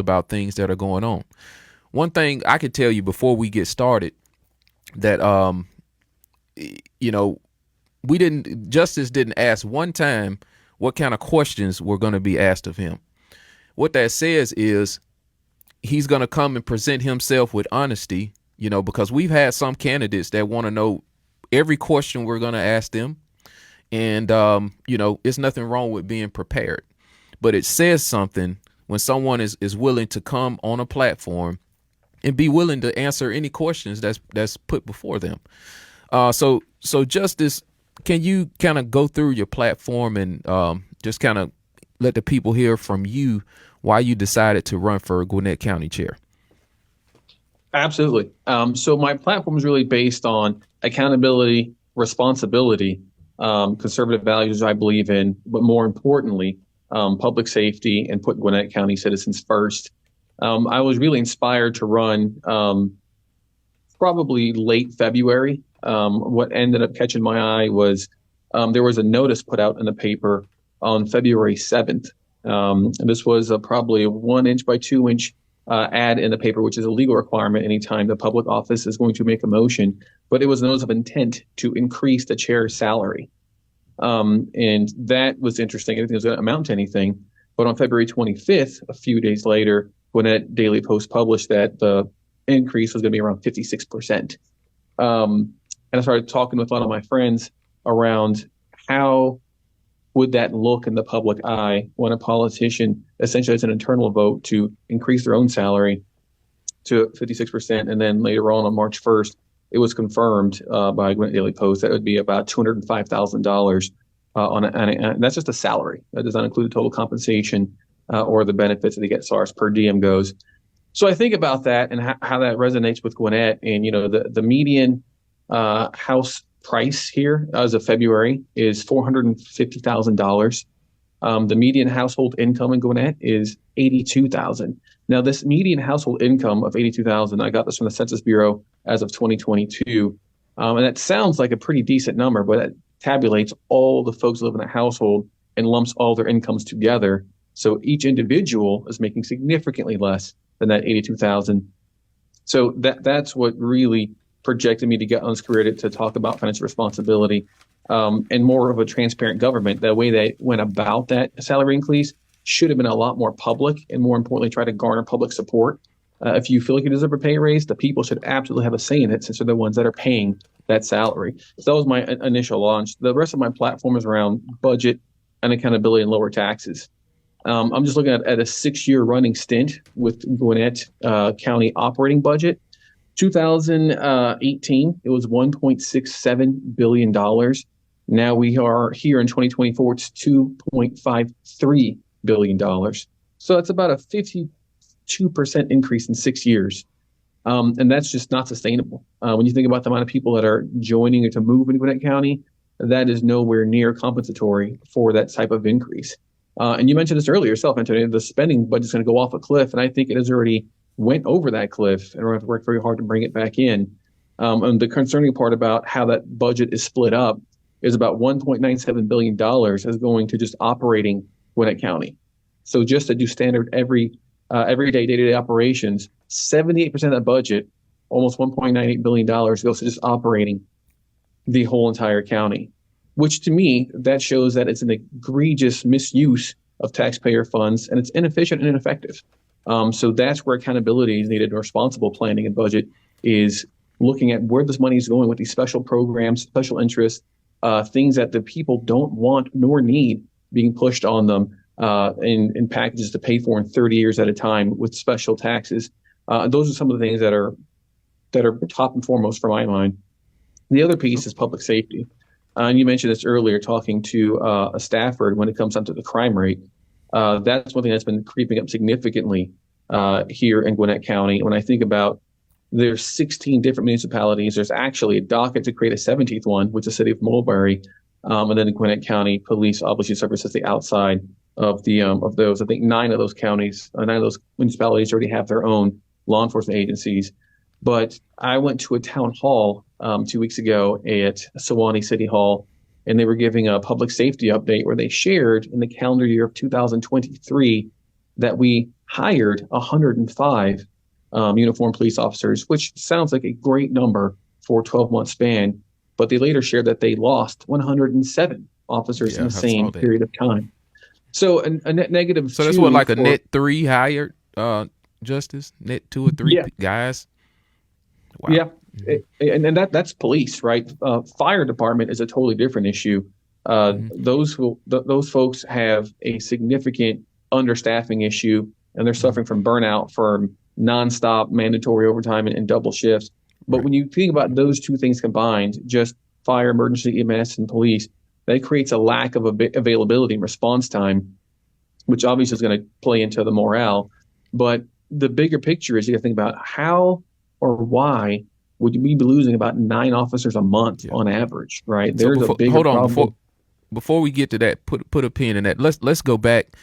about things that are going on. One thing I could tell you before we get started that you know, we didn't Justice didn't ask one time what kind of questions were going to be asked of him. What that says is he's going to come and present himself with honesty, because we've had some candidates that want to know every question we're going to ask them. And, it's nothing wrong with being prepared. But it says something when someone is willing to come on a platform and be willing to answer any questions that's put before them. So Justice, can you kind of go through your platform and just kind of let the people hear from you why you decided to run for Gwinnett County Chair? Absolutely. So my platform is really based on accountability, responsibility, conservative values I believe in, but more importantly, public safety and put Gwinnett County citizens first. I was really inspired to run probably late February. What ended up catching my eye was there was a notice put out in the paper on February 7th. And this was probably a 1 inch by 2 inch ad in the paper, which is a legal requirement anytime the public office is going to make a motion. But it was a notice of intent to increase the chair's salary. And that was interesting. I didn't think it was going to amount to anything. But on February 25th, a few days later, Gwinnett Daily Post published that the increase was going to be around 56%. And I started talking with a lot of my friends around how would that look in the public eye when a politician essentially has an internal vote to increase their own salary to 56%. And then later on March 1st, it was confirmed by Gwinnett Daily Post that it would be about $205,000 and that's just a salary. That does not include the total compensation or the benefits that they get as far as per diem goes. So I think about that and how that resonates with Gwinnett. And, the median house price here as of February is $450,000. The median household income in Gwinnett is $82,000. Now, this median household income of $82,000, I got this from the Census Bureau as of 2022. And that sounds like a pretty decent number, but it tabulates all the folks who live in that household and lumps all their incomes together. So each individual is making significantly less than that $82,000. So that's what really projected me to get on this career to talk about financial responsibility and more of a transparent government. The way they went about that salary increase should have been a lot more public and, more importantly, try to garner public support. If you feel like you deserve a pay raise, the people should absolutely have a say in it since they're the ones that are paying that salary. So that was my initial launch. The rest of my platform is around budget and accountability and lower taxes. I'm just looking at a 6-year running stint with Gwinnett County operating budget. 2018, it was $1.67 billion. Now we are here in 2024, it's $2.53 billion. So that's about a 52% increase in 6 years. And that's just not sustainable. When you think about the amount of people that are joining or to move in Gwinnett County, that is nowhere near compensatory for that type of increase. And you mentioned this earlier yourself, Antonio, the spending budget is going to go off a cliff. And I think it has already went over that cliff, and we're going to have to work very hard to bring it back in. And the concerning part about how that budget is split up is about $1.97 billion is going to just operating Gwinnett County. So just to do standard everyday day-to-day operations, 78% of that budget, almost $1.98 billion, goes to just operating the whole entire county, which to me, that shows that it's an egregious misuse of taxpayer funds, and it's inefficient and ineffective. So that's where accountability is needed. Responsible planning and budget is looking at where this money is going with these special programs, special interests, things that the people don't want nor need being pushed on them in packages to pay for in 30 years at a time with special taxes. Those are some of the things that are top and foremost for my mind. The other piece is public safety. And you mentioned this earlier, talking to a staffer when it comes down to the crime rate. That's one thing that's been creeping up significantly here in Gwinnett County. When I think about there's 16 different municipalities, there's actually a docket to create a 17th one, which is the city of Mulberry, and then the Gwinnett County Police obviously serves as the outside of those. I think 9 of those municipalities already have their own law enforcement agencies. But I went to a town hall 2 weeks ago at Sewanee City Hall, and they were giving a public safety update where they shared in the calendar year of 2023 that we hired 105 uniformed police officers, which sounds like a great number for a 12-month span. But they later shared that they lost 107 officers in Yeah, the I saw same that. period of time. So a net negative So that's two what, like a for, net 3 hired justice, net 2 or 3 yeah, guys. Wow. yeah. And that's police, right? Fire department is a totally different issue. Those folks have a significant understaffing issue, and they're Mhm. suffering from burnout from nonstop mandatory overtime and double shifts. But Right. when you think about those two things combined, just fire, emergency, EMS, and police, that creates a lack of availability and response time, which obviously is going to play into the morale. But the bigger picture is you got to think about how or why would we be losing about 9 officers a month Yeah. on average, right? So There's a bigger hold on, problem. before we get to that, put a pin in that. Let's go back